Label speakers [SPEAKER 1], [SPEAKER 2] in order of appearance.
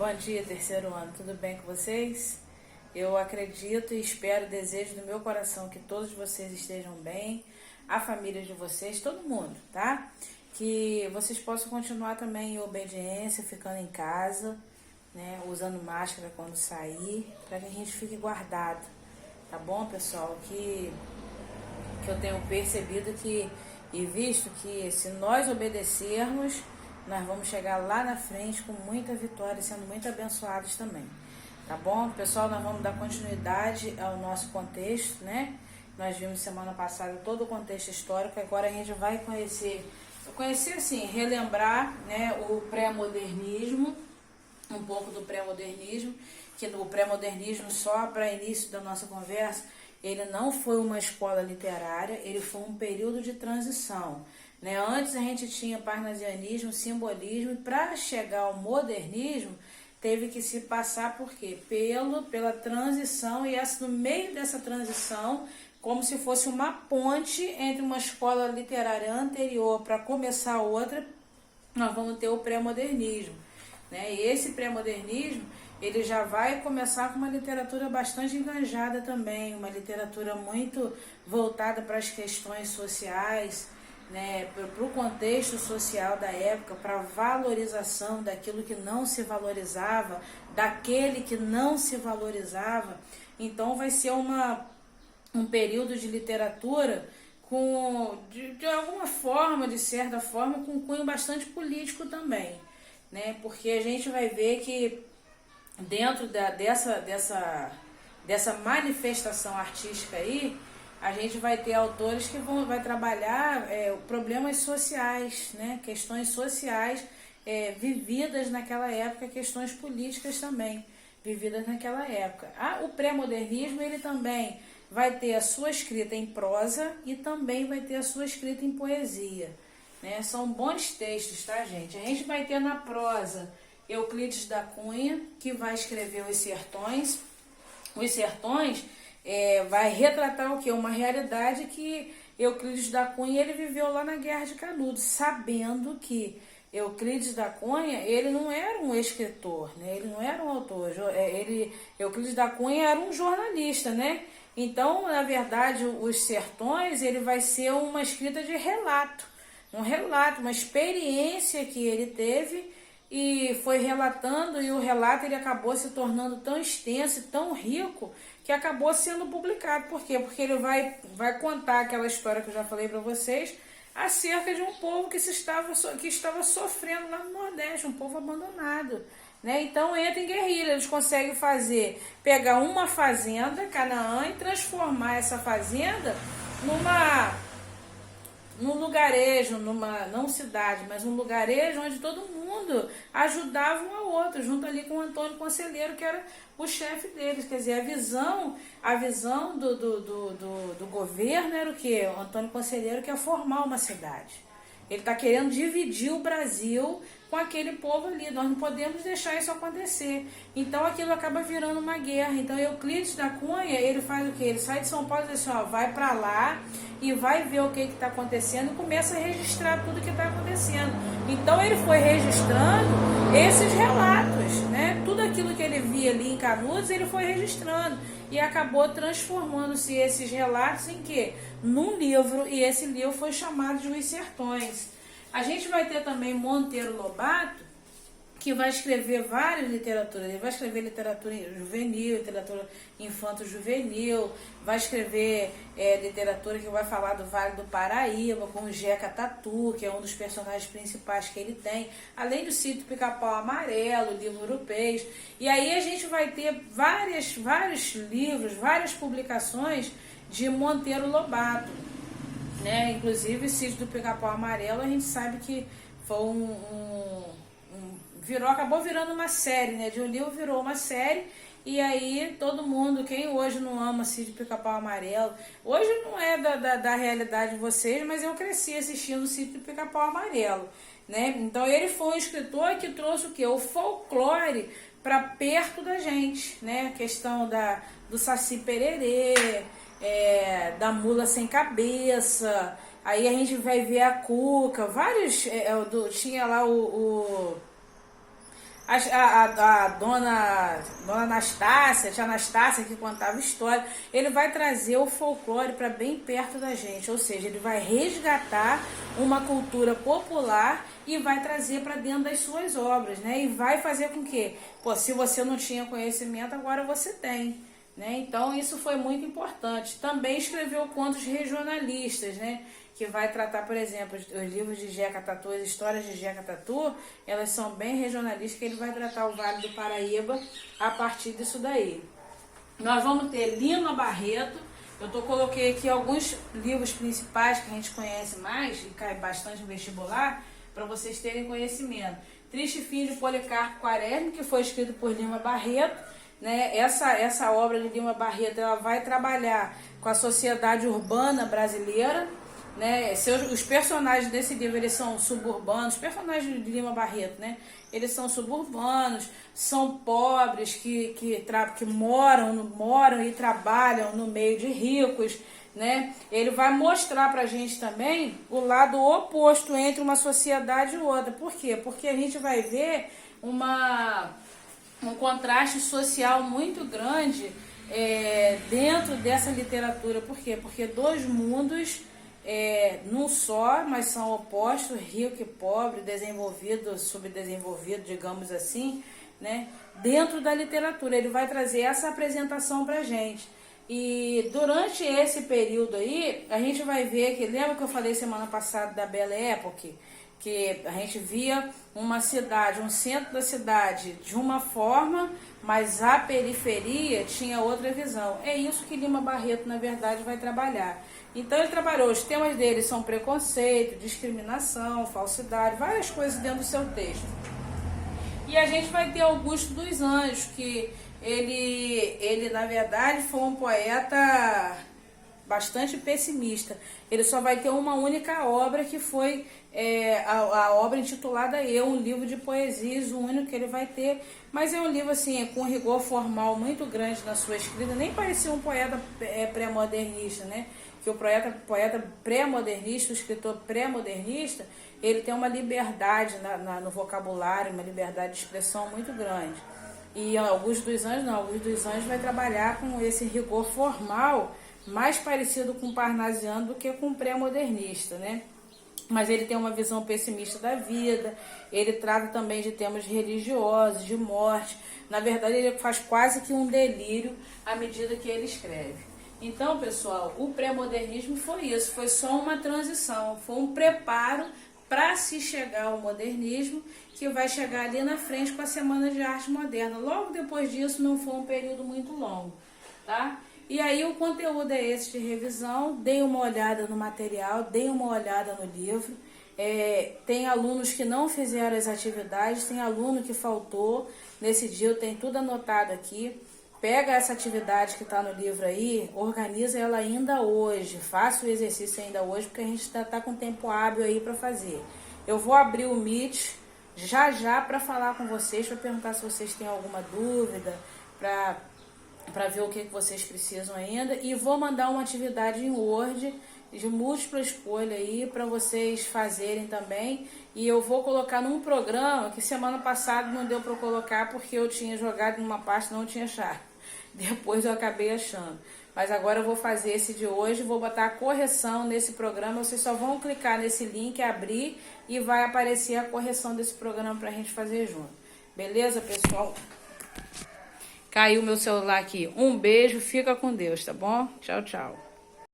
[SPEAKER 1] Bom dia, terceiro ano, tudo bem com vocês? Eu acredito e espero, desejo do meu coração que todos vocês estejam bem, a família de vocês, todo mundo, tá? Que vocês possam continuar também em obediência, ficando em casa, né? Usando máscara quando sair, para que a gente fique guardado, tá bom, pessoal? Que eu tenho percebido e visto que se nós obedecermos, nós vamos chegar lá na frente com muita vitória, sendo muito abençoados também. Tá bom? Pessoal, nós vamos dar continuidade ao nosso contexto, né? Nós vimos semana passada todo o contexto histórico, agora a gente vai conhecer assim, relembrar, né, o pré-modernismo, um pouco do pré-modernismo, que o pré-modernismo, só para início da nossa conversa, ele não foi uma escola literária, ele foi um período de transição. Né? Antes a gente tinha parnasianismo, simbolismo, e para chegar ao modernismo, teve que se passar por quê? Pela transição, e no meio dessa transição, como se fosse uma ponte entre uma escola literária anterior para começar outra, nós vamos ter o pré-modernismo. Né? E esse pré-modernismo, ele já vai começar com uma literatura bastante enganjada também, uma literatura muito voltada para as questões sociais, né, para o contexto social da época, para a valorização daquilo que não se valorizava, daquele que não se valorizava. Então vai ser um período de literatura de alguma forma, de certa forma, com um cunho bastante político também, né? Porque a gente vai ver que dentro dessa manifestação artística aí, a gente vai ter autores que vai trabalhar problemas sociais, né? Questões sociais vividas naquela época, questões políticas também vividas naquela época. O pré-modernismo, ele também vai ter a sua escrita em prosa e também vai ter a sua escrita em poesia. Né? São bons textos, tá, gente? A gente vai ter na prosa Euclides da Cunha, que vai escrever Os Sertões. Os Sertões vai retratar o quê? Uma realidade que Euclides da Cunha ele viveu lá na Guerra de Canudos, sabendo que Euclides da Cunha ele não era um escritor, né? Ele não era um autor, Euclides da Cunha era um jornalista, né? Então, na verdade, Os Sertões ele vai ser uma escrita de relato, uma experiência que ele teve e foi relatando, e o relato ele acabou se tornando tão extenso e tão rico que acabou sendo publicado. Por quê? Porque ele vai contar aquela história que eu já falei para vocês acerca de um povo que estava sofrendo lá no Nordeste, um povo abandonado. Né? Então entra em guerrilha, eles conseguem pegar uma fazenda, Canaã, e transformar essa fazenda num lugarejo, não cidade, mas um lugarejo onde todo mundo ajudava um ao outro, junto ali com o Antônio Conselheiro, que era o chefe deles. Quer dizer, a visão do governo era o quê? O Antônio Conselheiro quer formar uma cidade. Ele está querendo dividir o Brasil com aquele povo ali. Nós não podemos deixar isso acontecer. Então aquilo acaba virando uma guerra. Então Euclides da Cunha, ele faz o quê? Ele sai de São Paulo e diz assim, vai para lá e vai ver o que está acontecendo e começa a registrar tudo que está acontecendo. Então ele foi registrando esses relatos, né? Tudo aquilo que ele via ali em Canudos, ele foi registrando e acabou transformando-se esses relatos em quê? Num livro, e esse livro foi chamado de Os Sertões. A gente vai ter também Monteiro Lobato, que vai escrever várias literaturas. Ele vai escrever literatura juvenil, literatura infanto-juvenil, vai escrever literatura que vai falar do Vale do Paraíba, com o Jeca Tatu, que é um dos personagens principais que ele tem, além do Sítio Pica-Pau Amarelo, livro europeu. E aí a gente vai ter vários livros, várias publicações de Monteiro Lobato. Né? Inclusive, o Sítio do Pica-Pau Amarelo, a gente sabe que foi acabou virando uma série, né? De um livro virou uma série, e aí todo mundo, quem hoje não ama Sítio Pica-Pau Amarelo, hoje não é da realidade de vocês, mas eu cresci assistindo o Sítio Pica-Pau Amarelo, né? Então ele foi um escritor que trouxe o quê? O folclore para perto da gente, né? A questão do Saci Pererê, da mula sem cabeça, aí a gente vai ver a Cuca, tinha lá a dona Anastácia, tia Anastácia, que contava história. Ele vai trazer o folclore para bem perto da gente, ou seja, ele vai resgatar uma cultura popular e vai trazer para dentro das suas obras, né? E vai fazer com que, pô, se você não tinha conhecimento, agora você tem, né? Então isso foi muito importante. Também escreveu contos regionalistas, né? Que vai tratar, por exemplo, os livros de Jeca Tatu, as histórias de Jeca Tatu, elas são bem regionalistas, que ele vai tratar o Vale do Paraíba a partir disso daí. Nós vamos ter Lima Barreto. Coloquei aqui alguns livros principais que a gente conhece mais e cai bastante no vestibular, para vocês terem conhecimento. Triste Fim de Policarpo Quaresma, que foi escrito por Lima Barreto, né? Essa obra de Lima Barreto, ela vai trabalhar com a sociedade urbana brasileira, né? Os personagens desse livro, eles são suburbanos, os personagens de Lima Barreto, né? Eles são suburbanos, são pobres, que moram e trabalham no meio de ricos, né? Ele vai mostrar pra gente também o lado oposto entre uma sociedade e outra. Por quê? Porque a gente vai ver um contraste social muito grande dentro dessa literatura. Por quê? Porque dois mundos num só, mas são opostos, rico e pobre, desenvolvido, subdesenvolvido, digamos assim, né? Dentro da literatura, ele vai trazer essa apresentação pra gente. E durante esse período aí, a gente vai ver que, lembra que eu falei semana passada da Belle Époque? Que a gente via uma cidade, um centro da cidade de uma forma, mas a periferia tinha outra visão. É isso que Lima Barreto, na verdade, vai trabalhar. Então ele trabalhou, os temas dele são preconceito, discriminação, falsidade, várias coisas dentro do seu texto. E a gente vai ter Augusto dos Anjos, que ele na verdade foi um poeta bastante pessimista. Ele só vai ter uma única obra, que foi a obra intitulada Eu, um livro de poesias, o único que ele vai ter. Mas é um livro assim, com rigor formal muito grande na sua escrita, nem parecia um poeta pré-modernista, né? Que o poeta pré-modernista, o escritor pré-modernista, ele tem uma liberdade no vocabulário, uma liberdade de expressão muito grande. E Augusto dos Anjos não, Augusto dos Anjos vai trabalhar com esse rigor formal, mais parecido com o parnasiano do que com o pré-modernista, né? Mas ele tem uma visão pessimista da vida, ele trata também de temas religiosos, de morte. Na verdade, ele faz quase que um delírio à medida que ele escreve. Então, pessoal, o pré-modernismo foi isso, foi só uma transição, foi um preparo para se chegar ao modernismo, que vai chegar ali na frente com a Semana de Arte Moderna. Logo depois disso, não foi um período muito longo, tá? E aí o conteúdo é esse de revisão. Dei uma olhada no material, dei uma olhada no livro. Tem alunos que não fizeram as atividades, tem aluno que faltou. Nesse dia eu tenho tudo anotado aqui. Pega essa atividade que está no livro aí, organiza ela ainda hoje, faça o exercício ainda hoje, porque a gente está com tempo hábil aí para fazer. Eu vou abrir o Meet já para falar com vocês, para perguntar se vocês têm alguma dúvida, para ver o que vocês precisam ainda. E vou mandar uma atividade em Word de múltipla escolha aí para vocês fazerem também. E eu vou colocar num programa que semana passada não deu para colocar porque eu tinha jogado numa pasta e não tinha chave. Depois eu acabei achando. Mas agora eu vou fazer esse de hoje, vou botar a correção nesse programa. Vocês só vão clicar nesse link, abrir e vai aparecer a correção desse programa para a gente fazer junto. Beleza, pessoal? Caiu meu celular aqui. Um beijo, fica com Deus, tá bom? Tchau, tchau.